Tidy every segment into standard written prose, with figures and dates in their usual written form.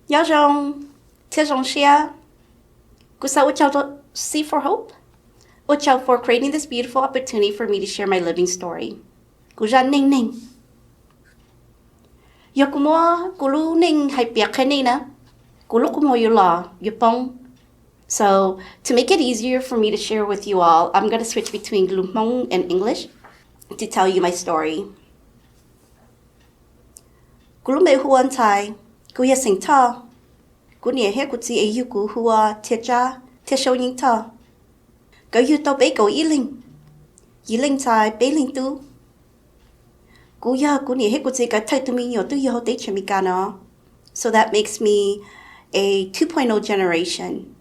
Nhớ rằng thế rằng xia cú sao cho see for hope. Uchao for creating this beautiful opportunity for me to share my living story. Cú ra ninh ninh. Yo cú mua cú lu ninh hay bịa cái này nè. Cú lu cú mua yo lo yo bông. So to make it easier for me to share with you all, I'm going to switch between Lumong and English to tell you my story. Cú lu mê huan tai. Cú ya Sai Thao. Cú nhẹ hết cú chỉ ấy cú hua thiệt cha thiệt sâu những thao. Cú yêu tao bé cú ý linh tai bé linh tu. Cú ya cú nhẹ hết cú chỉ cái thay tu mi nhiều tu yêu tế chemi cả nó. So that makes me a 2.0 generation.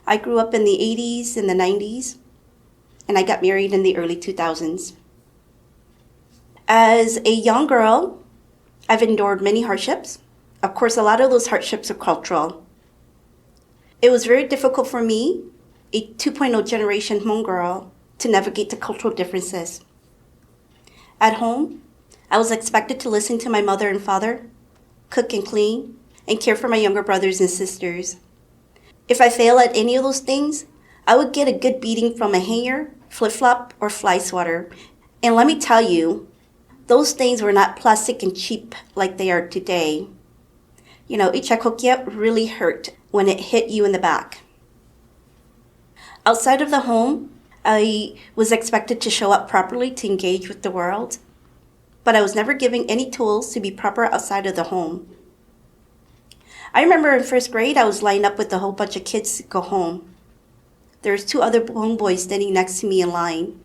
I grew up in the 80s and the 90s, and I got married in the early 2000s. As a young girl, I've endured many hardships. Of course, a lot of those hardships are cultural. It was very difficult for me, a 2.0 generation Hmong girl, to navigate the cultural differences. At home, I was expected to listen to my mother and father, cook and clean, and care for my younger brothers and sisters. If I failed at any of those things, I would get a good beating from a hanger, flip-flop, or fly swatter. And let me tell you, those things were not plastic and cheap like they are today. You know, ichakokia really hurt when it hit you in the back. Outside of the home, I was expected to show up properly to engage with the world, but I was never given any tools to be proper outside of the home. I remember in first grade, I was lined up with a whole bunch of kids to go home. There was 2 other homeboys standing next to me in line.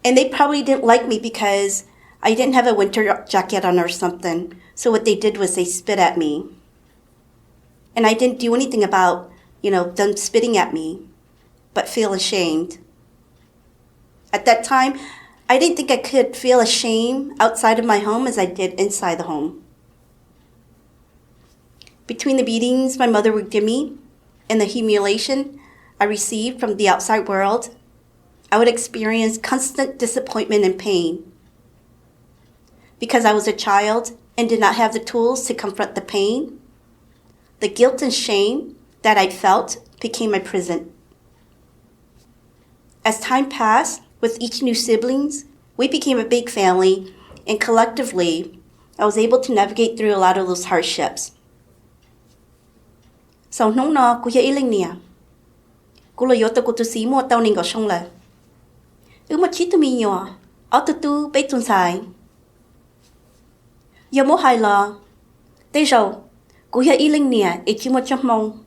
And they probably didn't like me because I didn't have a winter jacket on or something. So what they did was they spit at me. And I didn't do anything about, them spitting at me, but feel ashamed. At that time, I didn't think I could feel ashamed outside of my home as I did inside the home. Between the beatings my mother would give me and the humiliation I received from the outside world, I would experience constant disappointment and pain. Because I was a child and did not have the tools to confront the pain, the guilt and shame that I felt became my prison. As time passed, with each new siblings, we became a big family, and collectively, I was able to navigate through a lot of those hardships. Sau nông nọ cú ya iling nia, cú lo yota cú tu si mua tao ning go song la. Mà chỉ tu mi nhỏ, ở tu bé tuần sai. Giờ mua hai la, tây rồi, cú ya iling nia, chỉ mua chấm mông.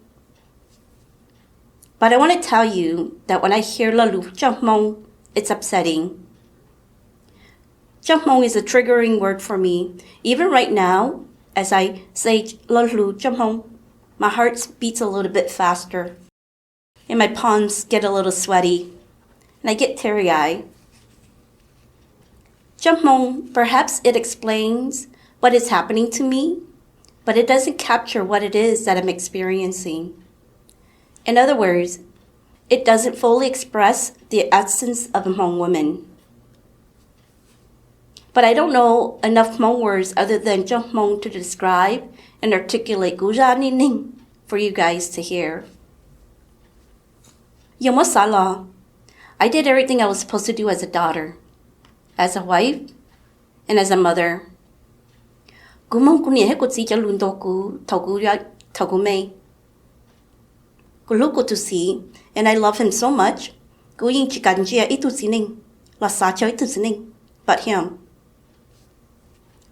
But I want to tell you that when I hear la lu chấm mông, it's upsetting. Chấm mông is a triggering word for me. Even right now, as I say la lu chấm mông, my heart beats a little bit faster, and my palms get a little sweaty, and I get teary-eyed. Jampmong, perhaps it explains what is happening to me, but it doesn't capture what it is that I'm experiencing. In other words, it doesn't fully express the essence of a Hmong woman. But I don't know enough Hmong words other than Jampmong to describe and articulate Guja Ning for you guys to hear. Yomosala, I did everything I was supposed to do as a daughter, as a wife, and as a mother. Gumong kunia he kutsi ja lundoku togumei. Guluko to see, and I love him so much. Guyin chikanjia ituzining, la sacho ituzining, but him.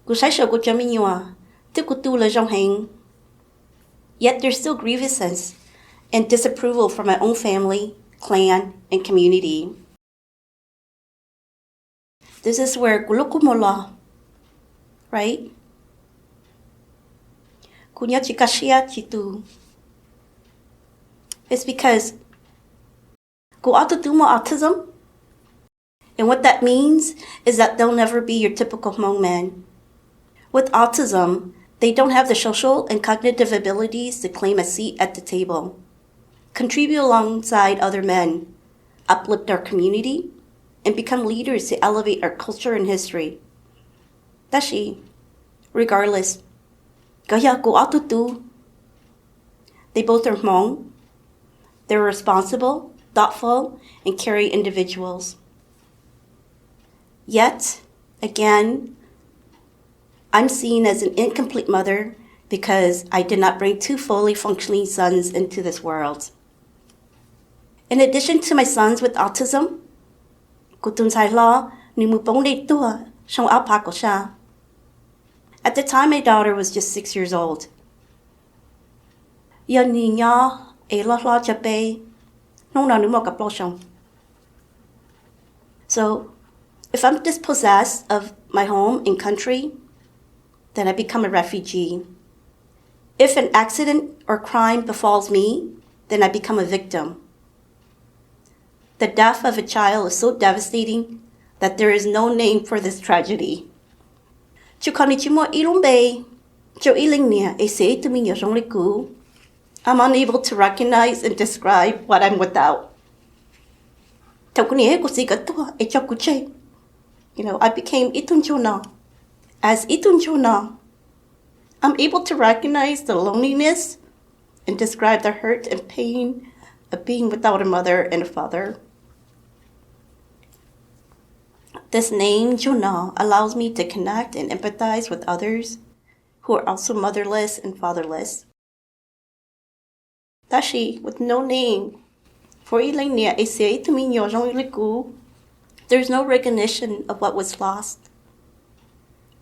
Gusai shogo jaminyua, tikutu la jongheng. Yet there's still grievances and disapproval from my own family, clan, and community. This is where gulukumola, right? Kunya chikashia chitu. It's because go autotumo autism. And what that means is that they'll never be your typical Hmong man. With autism, they don't have the social and cognitive abilities to claim a seat at the table, contribute alongside other men, uplift our community, and become leaders to elevate our culture and history. Dashi, regardless. Kaya ko atutu. They both are Hmong. They're responsible, thoughtful, and caring individuals. Yet, again, I'm seen as an incomplete mother because I did not bring two fully functioning sons into this world. In addition to my sons with autism, at the time, my daughter was just 6 years old. So, if I'm dispossessed of my home and country, then I become a refugee. If an accident or crime befalls me, then I become a victim. The death of a child is so devastating that there is no name for this tragedy. I'm unable to recognize and describe what I'm without. I became itunchona. As itunchona, I'm able to recognize the loneliness and describe the hurt and pain of being without a mother and a father. This name, Jonah, allows me to connect and empathize with others who are also motherless and fatherless. Tashi, with no name, there's no recognition of what was lost.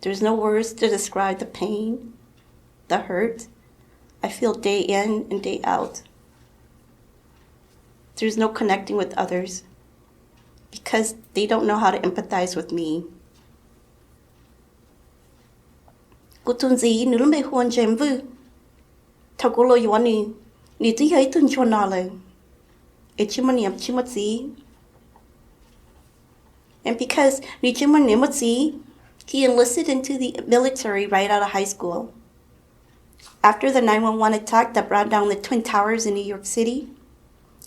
There's no words to describe the pain, the hurt I feel day in and day out. There's no connecting with others because they don't know how to empathize with me. Kutunzi nulumbe huan jembu. Tagolo yuani. Niti haitun chonale. Echimani chimotzi. And because Nichimani Motzi, he enlisted into the military right out of high school. After the 911 attack that brought down the Twin Towers in New York City,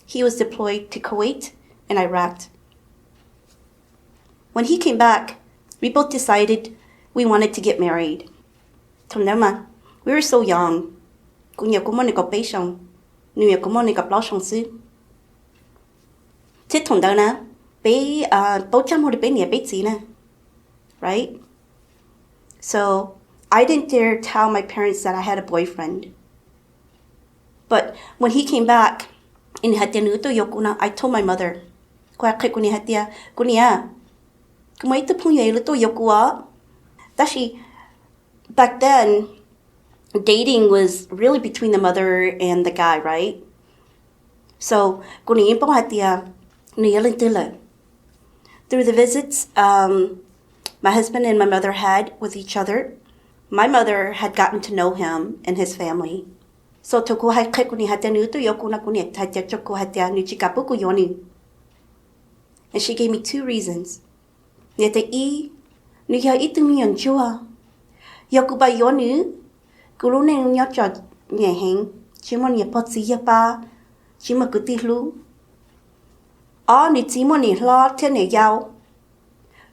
he was deployed to Kuwait and Iraq. When he came back, we both decided we wanted to get married. Tonema, we were so young. Kunya kumonika peishong, nuya kumonika blaushongsu. Titondana, be bochamo be near betzina. Right? So I didn't dare tell my parents that I had a boyfriend. But when he came back, in Hatianuto Yokuna, I told my mother, back then, dating was really between the mother and the guy, right? So, through the visits my husband and my mother had with each other, my mother had gotten to know him and his family. So and she gave me two reasons.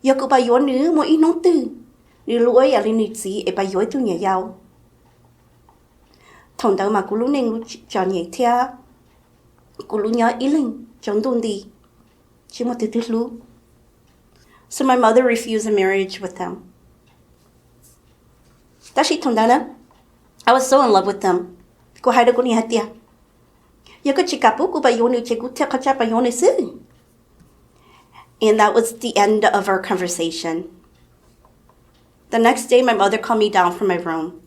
Yakuba yonu mo inontu. Ni luoy alinitsi e ba yoy tu nya yao. Tondao ma kuluneng lu chanye tia. Kulunya iling chondundi. Chimotitlu. So my mother refused a marriage with them. Tashi tondana. I was so in love with them. Ko haida kuni hatia. Yaka chikapu ko ba yonu chekutia kachapa yonu su. And that was the end of our conversation. The next day, my mother called me down from my room.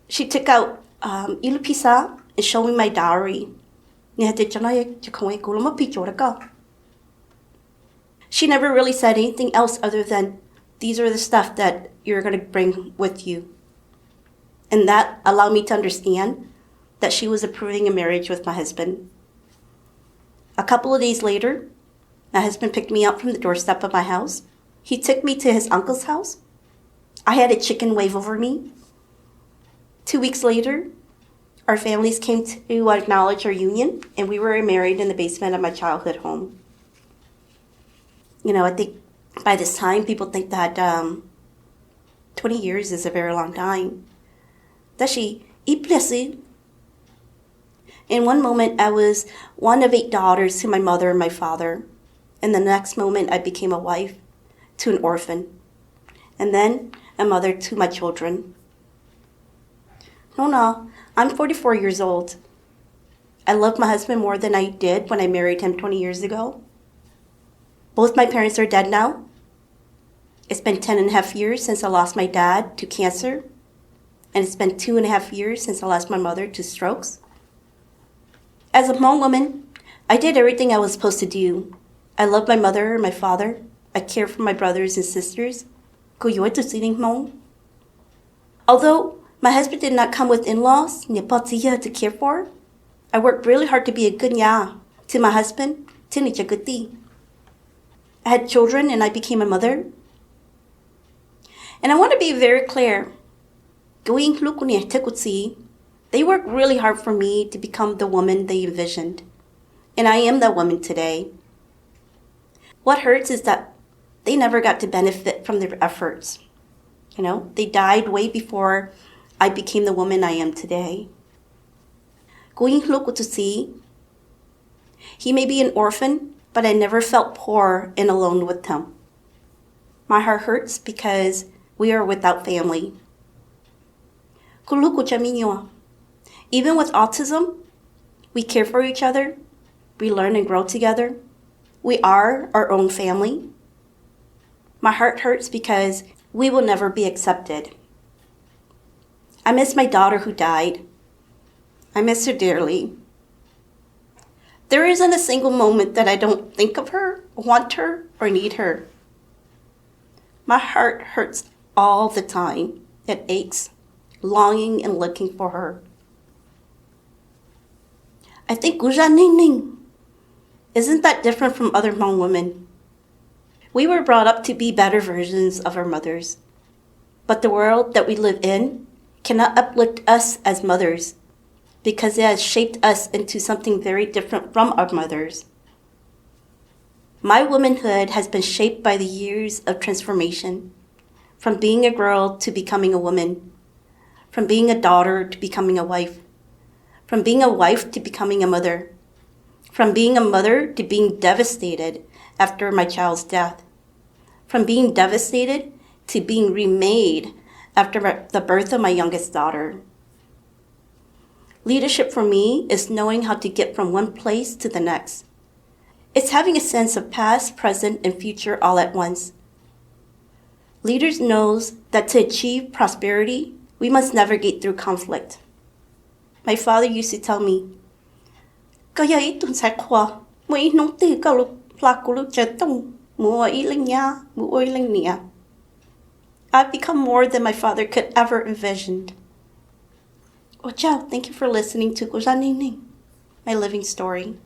She took out ilupisa and showed me my dowry. She never really said anything else other than, these are the stuff that you're going to bring with you. And that allowed me to understand that she was approving a marriage with my husband. A couple of days later, my husband picked me up from the doorstep of my house. He took me to his uncle's house. I had a chicken wave over me. 2 weeks later, our families came to acknowledge our union, and we were married in the basement of my childhood home. I think by this time, people think that 20 years is a very long time. Dashi, iplesi. In one moment, I was one of 8 daughters to my mother and my father. In the next moment, I became a wife to an orphan. And then a mother to my children. No, I'm 44 years old. I love my husband more than I did when I married him 20 years ago. Both my parents are dead now. It's been 10.5 years since I lost my dad to cancer. And it's been 2.5 years since I lost my mother to strokes. As a Hmong woman, I did everything I was supposed to do. I loved my mother and my father. I cared for my brothers and sisters. Although my husband did not come with in-laws to care for, I worked really hard to be a good nya to my husband. I had children and I became a mother. And I want to be very clear. They worked really hard for me to become the woman they envisioned. And I am that woman today. What hurts is that they never got to benefit from their efforts. They died way before I became the woman I am today. He may be an orphan, but I never felt poor and alone with him. My heart hurts because we are without family. Even with autism, we care for each other. We learn and grow together. We are our own family. My heart hurts because we will never be accepted. I miss my daughter who died. I miss her dearly. There isn't a single moment that I don't think of her, want her, or need her. My heart hurts all the time. It aches, longing and looking for her. I think isn't that different from other Hmong women? We were brought up to be better versions of our mothers. But the world that we live in cannot uplift us as mothers because it has shaped us into something very different from our mothers. My womanhood has been shaped by the years of transformation, from being a girl to becoming a woman, from being a daughter to becoming a wife, from being a wife to becoming a mother, from being a mother to being devastated after my child's death, from being devastated to being remade after the birth of my youngest daughter. Leadership for me is knowing how to get from one place to the next. It's having a sense of past, present, and future all at once. Leaders knows that to achieve prosperity, we must navigate through conflict. My father used to tell me, I've become more than my father could ever envisioned. Thank you for listening to my living story.